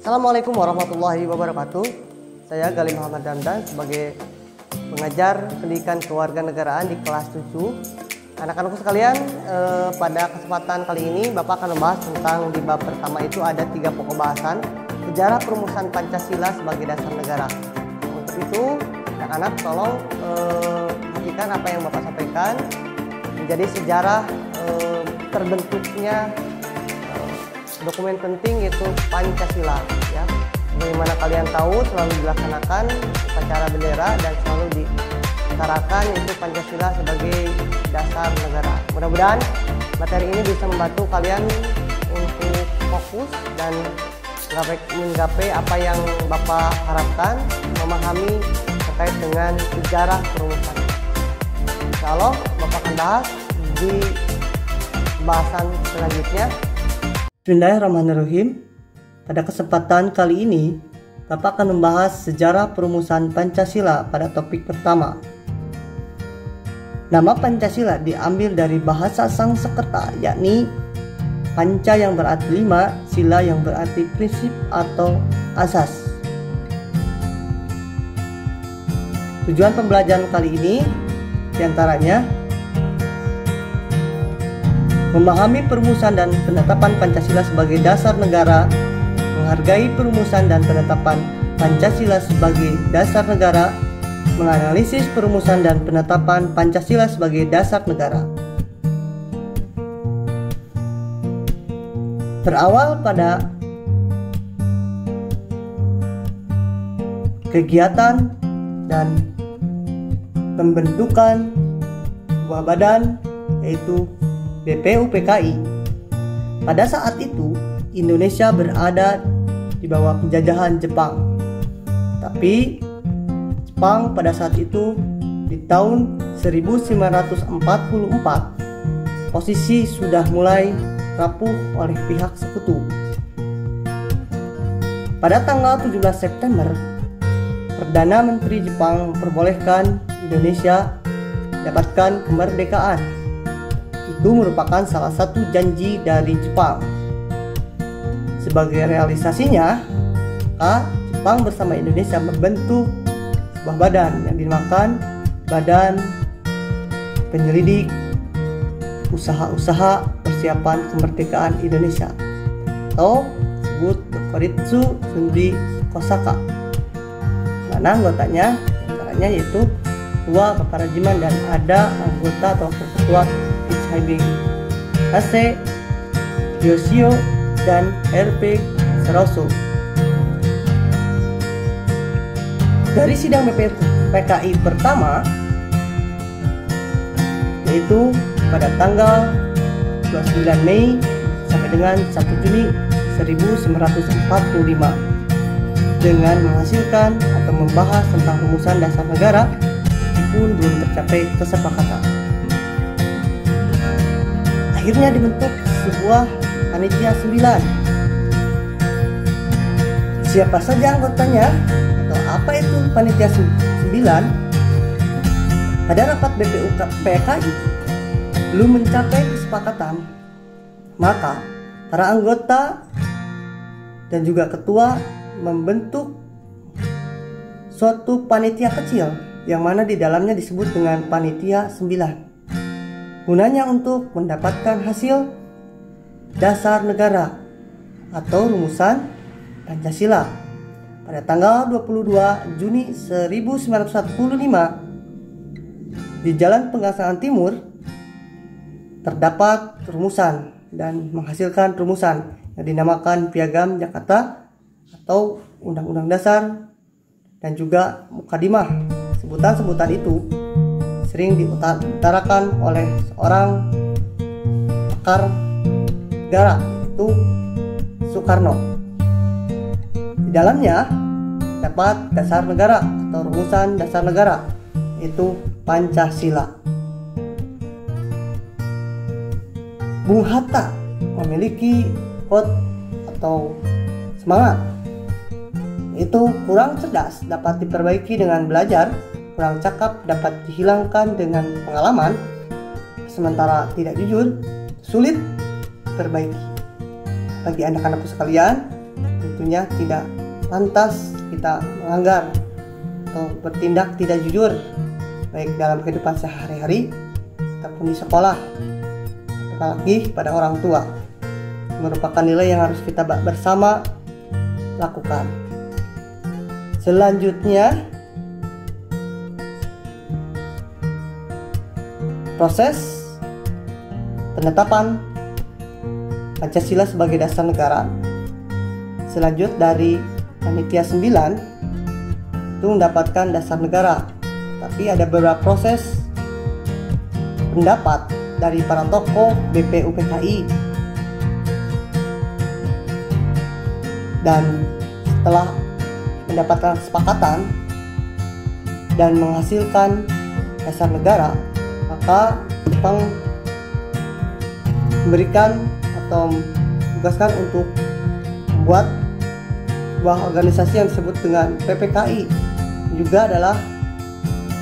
Assalamualaikum warahmatullahi wabarakatuh. Saya Galih Muhammad Damdan sebagai pengajar pendidikan kewarganegaraan di kelas 7. Anak-anakku sekalian, pada kesempatan kali ini Bapak akan membahas tentang di bab pertama itu ada 3 pokok bahasan sejarah perumusan Pancasila sebagai dasar negara. Untuk itu, anak-anak tolong perhatikan apa yang Bapak sampaikan menjadi sejarah terbentuknya dokumen penting yaitu Pancasila, ya. Bagaimana kalian tahu selalu dilaksanakan upacara bendera dan selalu diutarakan itu Pancasila sebagai dasar negara. Mudah-mudahan materi ini bisa membantu kalian untuk fokus dan menggapai apa yang Bapak harapkan, memahami terkait dengan sejarah perumusan. Insya Allah Bapak akan bahas di bahasan selanjutnya. Bismillahirrahmanirrahim. Pada kesempatan kali ini, Bapak akan membahas sejarah perumusan Pancasila pada topik pertama. Nama Pancasila diambil dari bahasa Sanskerta, yakni Panca yang berarti 5, Sila yang berarti prinsip atau asas. Tujuan pembelajaran kali ini diantaranya memahami perumusan dan penetapan Pancasila sebagai dasar negara, menghargai perumusan dan penetapan Pancasila sebagai dasar negara, menganalisis perumusan dan penetapan Pancasila sebagai dasar negara. Berawal pada kegiatan dan pembentukan sebuah badan yaitu BPUPKI. Pada saat itu Indonesia berada di bawah penjajahan Jepang. Tapi Jepang pada saat itu di tahun 1944 posisi sudah mulai rapuh oleh pihak sekutu. Pada tanggal 17 September, Perdana Menteri Jepang memperbolehkan Indonesia mendapatkan kemerdekaan. Itu merupakan salah satu janji dari Jepang. Sebagai realisasinya, Jepang bersama Indonesia membentuk sebuah badan yang dinamakan Badan Penyelidik Usaha-usaha Persiapan Kemerdekaan Indonesia atau disebut Koritsu Sundri Kosaka. Mana anggotanya? Antaranya yaitu Ketua Bapak Rajiman dan ada anggota atau ketua Ichibei Hase, Yoshio, dan RP Saroso. Dari sidang BPUPKI pertama, yaitu pada tanggal 29 Mei sampai dengan 1 Juni 1945, dengan menghasilkan atau membahas tentang rumusan dasar negara, pun belum tercapai kesepakatan. Akhirnya dibentuk sebuah panitia 9. Siapa saja anggotanya atau apa itu panitia 9? Pada rapat BPUPKI belum mencapai kesepakatan, maka para anggota dan juga ketua membentuk suatu panitia kecil yang mana di dalamnya disebut dengan panitia 9. Gunanya untuk mendapatkan hasil dasar negara atau rumusan Pancasila. Pada tanggal 22 Juni 1945 di Jalan Pegangsaan Timur terdapat rumusan dan menghasilkan rumusan yang dinamakan Piagam Jakarta atau Undang-Undang Dasar dan juga Mukadimah. Sebutan-sebutan itu sering diutarakan oleh seorang pakar negara, yaitu Soekarno. Di dalamnya dapat dasar negara atau rumusan dasar negara, yaitu Pancasila. Bung Hatta memiliki quote atau semangat, yaitu kurang cerdas dapat diperbaiki dengan belajar, kurang cakap dapat dihilangkan dengan pengalaman, sementara tidak jujur sulit diperbaiki. Bagi anak-anakku sekalian, tentunya tidak pantas kita melanggar atau bertindak tidak jujur, baik dalam kehidupan sehari-hari ataupun di sekolah, apalagi pada orang tua. Merupakan nilai yang harus kita bersama lakukan. Selanjutnya, proses penetapan Pancasila sebagai dasar negara. Selanjut dari Panitia 9 itu mendapatkan dasar negara. Tapi ada beberapa proses pendapat dari para tokoh BPUPKI. Dan setelah mendapatkan kesepakatan dan menghasilkan dasar negara, maka Jepang memberikan atau menugaskan untuk membuat sebuah organisasi yang disebut dengan PPKI, juga adalah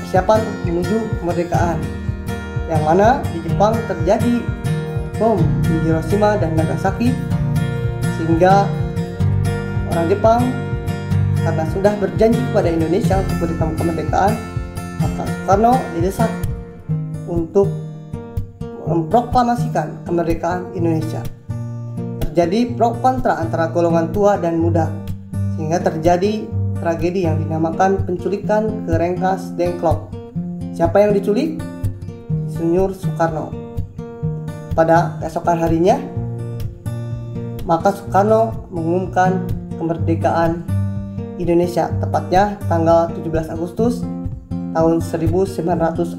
persiapan menuju kemerdekaan, yang mana di Jepang terjadi bom di Hiroshima dan Nagasaki, sehingga orang Jepang karena sudah berjanji kepada Indonesia untuk memberikan kemerdekaan, maka Soekarno didesak untuk memproklamasikan kemerdekaan Indonesia. Terjadi pro kontra antara golongan tua dan muda, sehingga terjadi tragedi yang dinamakan penculikan ke Rengkas Dengklok. Siapa yang diculik? Insinyur Soekarno. Pada keesokan harinya, maka Soekarno mengumumkan kemerdekaan Indonesia, tepatnya tanggal 17 Agustus tahun 1945.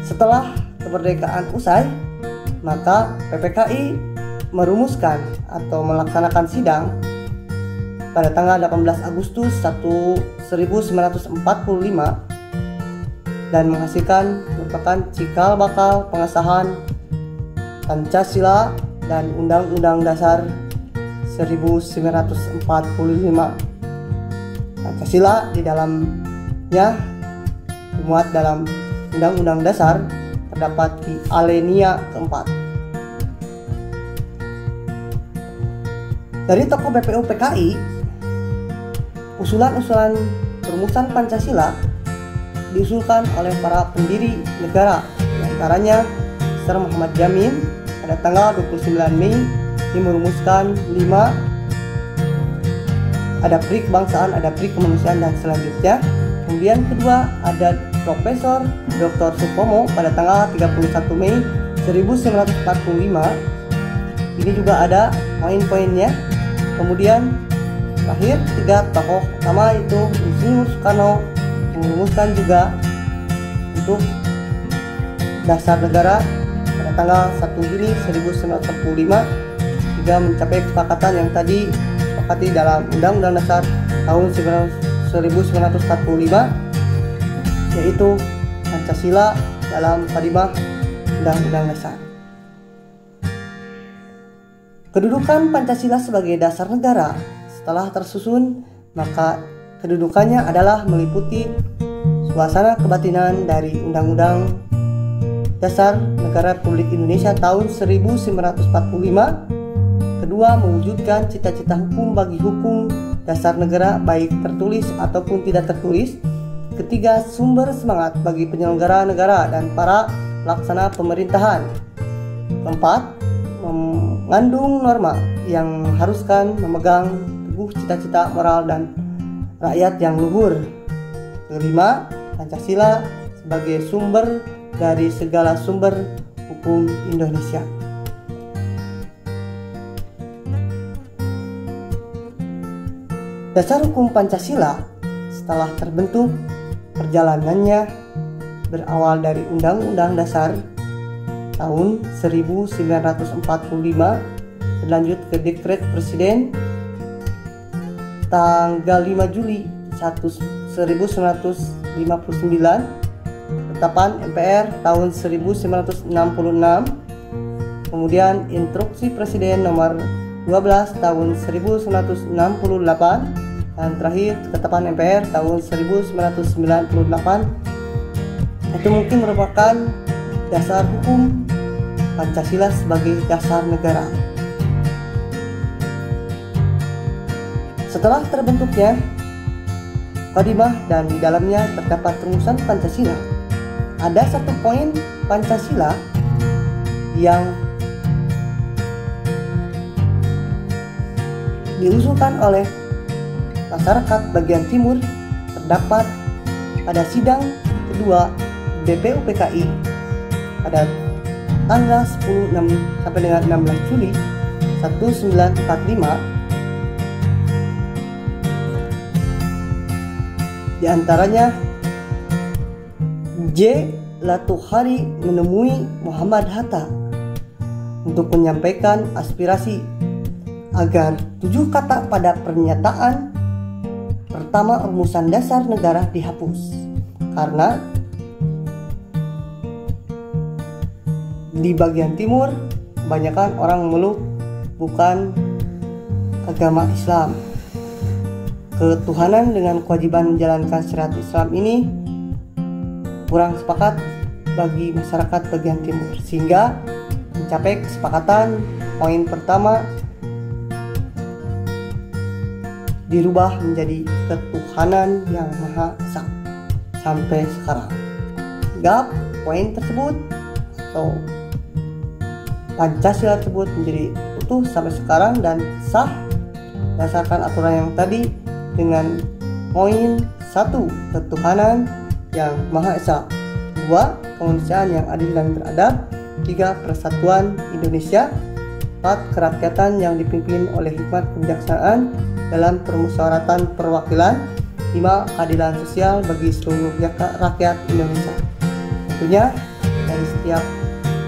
Setelah kemerdekaan usai, maka PPKI merumuskan atau melaksanakan sidang pada tanggal 18 Agustus 1945 dan menghasilkan merupakan cikal bakal pengesahan Pancasila dan Undang-Undang Dasar 1945. Pancasila di dalamnya dimuat dalam Undang-Undang Dasar terdapat di alinea keempat. Dari tokoh BPUPKI, usulan-usulan perumusan Pancasila diusulkan oleh para pendiri negara, diantaranya Sir Muhammad Jamin pada tanggal 29 Mei ini merumuskan 5, ada pri kebangsaan, ada pri kemanusiaan, dan selanjutnya. Kemudian kedua ada Profesor Dr. Supomo pada tanggal 31 Mei 1945. Ini juga ada poin-poinnya. Kemudian terakhir 3 tokoh utama itu Insinyur Soekarno merumuskan juga untuk dasar negara pada tanggal 1 Juni 1945 hingga mencapai kesepakatan yang tadi disepakati dalam Undang-Undang Dasar tahun 1945, yaitu Pancasila dalam Kalimat Undang-Undang Dasar. Kedudukan Pancasila sebagai dasar negara setelah tersusun, maka kedudukannya adalah meliputi suasana kebatinan dari Undang-Undang Dasar Negara Republik Indonesia tahun 1945. Kedua, mewujudkan cita-cita hukum bagi hukum dasar negara baik tertulis ataupun tidak tertulis. Ketiga, sumber semangat bagi penyelenggara negara dan para pelaksana pemerintahan. Keempat, mengandung norma yang mengharuskan memegang teguh cita-cita moral dan rakyat yang luhur. Kelima, Pancasila sebagai sumber dari segala sumber hukum Indonesia. Dasar hukum Pancasila setelah terbentuk, perjalanannya berawal dari Undang-Undang Dasar tahun 1945, berlanjut ke Dekret Presiden tanggal 5 Juli 1959, Ketetapan MPR tahun 1966, kemudian Instruksi Presiden nomor 12 tahun 1968, dan terakhir Ketetapan MPR tahun 1998. Itu mungkin merupakan dasar hukum Pancasila sebagai dasar negara. Setelah terbentuknya Mukadimah dan di dalamnya terdapat rumusan Pancasila, ada satu poin Pancasila yang diusulkan oleh masyarakat bagian timur terdapat pada sidang kedua BPUPKI pada tanggal 10 sampai dengan 16 Juli 1945. Di antaranya J. Latuhari menemui Muhammad Hatta untuk menyampaikan aspirasi agar 7 kata pada pernyataan pertama rumusan dasar negara dihapus, karena di bagian timur kebanyakan orang memeluk bukan agama Islam. Ketuhanan dengan kewajiban menjalankan syariat Islam ini kurang sepakat bagi masyarakat bagian timur, sehingga mencapai kesepakatan poin pertama dirubah menjadi ketuhanan yang Maha Esa sampai sekarang. Sehingga poin tersebut atau Pancasila tersebut menjadi utuh sampai sekarang dan sah berdasarkan aturan yang tadi dengan poin 1 ketuhanan yang Maha Esa, 2 kemanusiaan yang adil dan beradab, 3 persatuan Indonesia, 4 kerakyatan yang dipimpin oleh hikmat kebijaksanaan dalam permusyawaratan perwakilan, 5 keadilan sosial bagi seluruh rakyat Indonesia. Tentunya dari setiap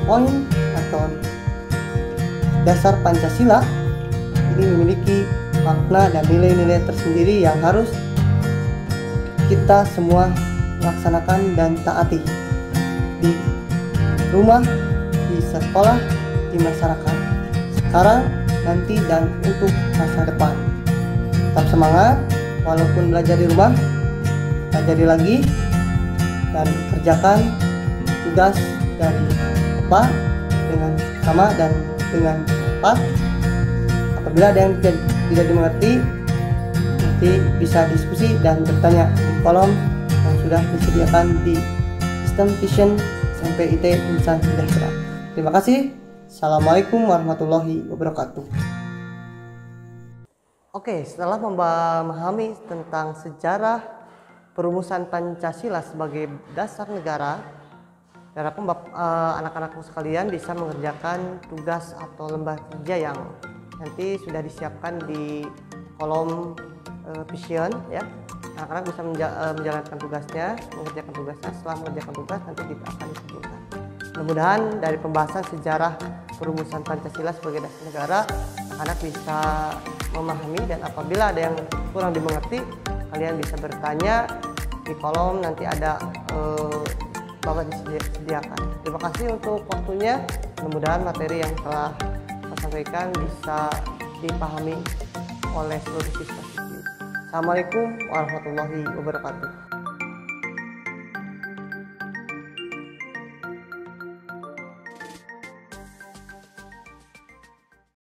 poin atau dasar Pancasila ini memiliki makna dan nilai-nilai tersendiri yang harus kita semua laksanakan dan taati di rumah, di sekolah, di masyarakat sekarang, nanti, dan untuk masa depan. Tetap semangat, walaupun belajar di rumah, pelajari lagi dan kerjakan tugas dari Bapak dengan sama dan dengan cepat. Apabila ada yang tidak dimengerti, nanti bisa diskusi dan bertanya di kolom yang sudah disediakan di Sistem Vision SMP IT Insan Sejahtera. Terima kasih. Assalamualaikum warahmatullahi wabarakatuh. Oke, setelah memahami tentang sejarah perumusan Pancasila sebagai dasar negara, harapkan anak-anakku sekalian bisa mengerjakan tugas atau lembar kerja yang nanti sudah disiapkan di kolom vision ya. Anak-anak bisa menjalankan tugasnya, mengerjakan tugasnya. Setelah mengerjakan tugas nanti akan disebutkan. Mudah-mudahan dari pembahasan sejarah perumusan Pancasila sebagai dasar negara, anak bisa memahami, dan apabila ada yang kurang dimengerti, kalian bisa bertanya di kolom, nanti ada Bapak disediakan. Terima kasih untuk waktunya. Mudah-mudahan materi yang telah saya sampaikan bisa dipahami oleh seluruh siswa. Assalamualaikum warahmatullahi wabarakatuh.